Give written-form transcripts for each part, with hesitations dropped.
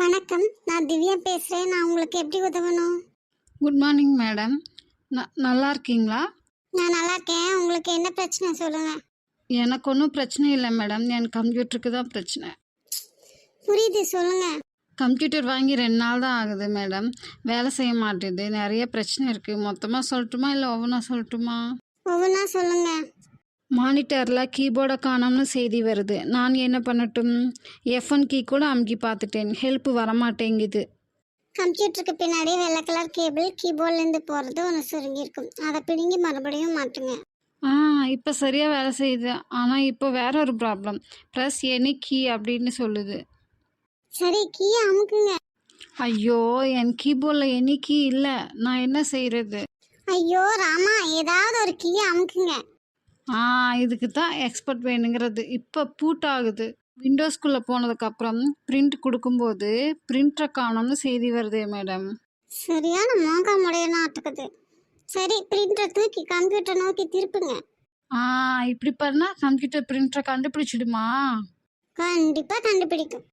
வணக்கம், நான் திவ்யா பேசுகிறேன். நான் உங்களுக்கு எப்படி உதவணும்? Good morning madam. நல்லா இருக்கீங்களா? நான் நல்லா இருக்கேன். உங்களுக்கு என்ன பிரச்சனை சொல்லுங்கள். எனக்கு ஒன்றும் பிரச்சனை இல்லை மேடம். என் கம்ப்யூட்டருக்கு தான் பிரச்சனை. புரியுது, சொல்லுங்கள். கம்ப்யூட்டர் வாங்கி 2 நாள் தான் ஆகுது மேடம். வேலை செய்ய மாட்டேது. நிறைய பிரச்சனை இருக்குது. மொத்தமாக சொல்லட்டுமா இல்லை ஒவ்வொன்றா சொல்லட்டுமா? ஒவ்வொன்றா சொல்லுங்கள். மானிட்டரில் கீபோர்டை காணோம்னு செய்தி வருது. நான் என்ன பண்ணட்டும்? F1 கீ கூட அமுக்கி பார்த்துட்டேன். ஹெல்ப் வரமாட்டேங்குது. கம்ப்யூட்டருக்கு பின்னாடி வெள்ளை கலர் கேபிள் கீபோர்ட்லேருந்து போகிறது ஒன்று சுருங்கியிருக்கும். அதை பிடுங்கி மறுபடியும் மாட்டுங்க. இப்போ சரியாக வேலை செய்யுது. ஆனால் இப்போ வேற ஒரு ப்ராப்ளம். ப்ரெஸ் எனி கீ அப்படின்னு சொல்லுது. சரி, கீயை அமுக்குங்க. ஐயோ, என் கீபோர்டில் எனி கீ இல்லை. நான் என்ன செய்கிறது? ஐயோ ராமா, ஏதாவது ஒரு கீயை அமுக்குங்க. இதுக்கு தான் எக்ஸ்பர்ட் வேணுங்கிறது. இப்போ பூட் ஆகுது. விண்டோஸ்குள்ளே போனதுக்கப்புறம் பிரிண்ட் கொடுக்கும்போது பிரிண்டரை காணோம்னு செய்தி வருதே மேடம். சரியான மோகா முடையனாட்டுக்குது. சரி, பிரிண்டரை தூக்கி கம்ப்யூட்டர் நோக்கி திருப்புங்க. இப்படி பண்ணால் கம்ப்யூட்டர் பிரிண்டரை கண்டுபிடிச்சிடுமா? கண்டிப்பாக கண்டுபிடிக்கும்.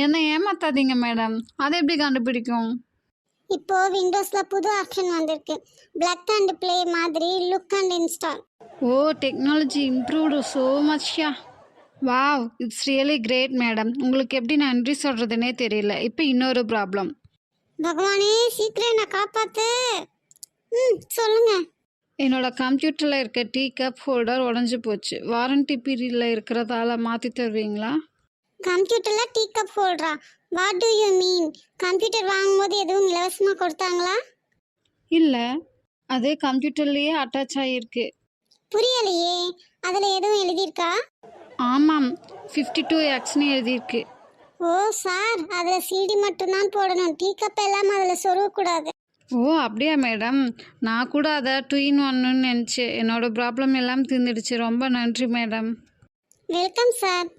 என்னை ஏமாத்தாதீங்க மேடம். அதை எப்படி கண்டுபிடிக்கும்? இப்போ விண்டோஸில் புது ஆப்ஷன் வந்திருக்கு. பிளக் அண்ட் ப்ளே மாதிரி look and install. Oh, technology improved so மச்யா. Wow, it's really great madam. உங்களுக்கு எப்படி நன்றி சொல்கிறதுனே தெரியல. இப்போ இன்னொரு ப்ராப்ளம். பகவானே, சீக்கிரம் என்னை காப்பாத்து. சொல்லுங்க. என்னோடய கம்ப்யூட்டரில் இருக்க டீ கப் ஹோல்டர் உடஞ்சி போச்சு. வாரண்டி பீரியடில் இருக்கிறதால மாற்றி தருவீங்களா? கம்ப்யூட்டரில் டீ கப் ஹோல்டரா? What do you mean? Computer வாங்கும்போது எதுவும் இலவசமாக கொடுத்தாங்களா? இல்லை, அதே கம்ப்யூட்டர்லேயே அட்டாச் ஆகியிருக்கு. புரியலையே. அதில் எதுவும் எழுதியிருக்கா? ஆமாம், 52Xன்னு எழுதியிருக்கு. ஓ சார், அதில் சிடி மட்டும்தான் போடணும். டீ கப் எல்லாம் அதில் சொருகக்கூடாது. ஓ, அப்படியா மேடம்? நான் கூட அதை 2-in-1ன்னு நினச்சேன். என்னோடய ப்ராப்ளம் எல்லாம் தீர்ந்துடுச்சு. ரொம்ப நன்றி மேடம். Welcome sir.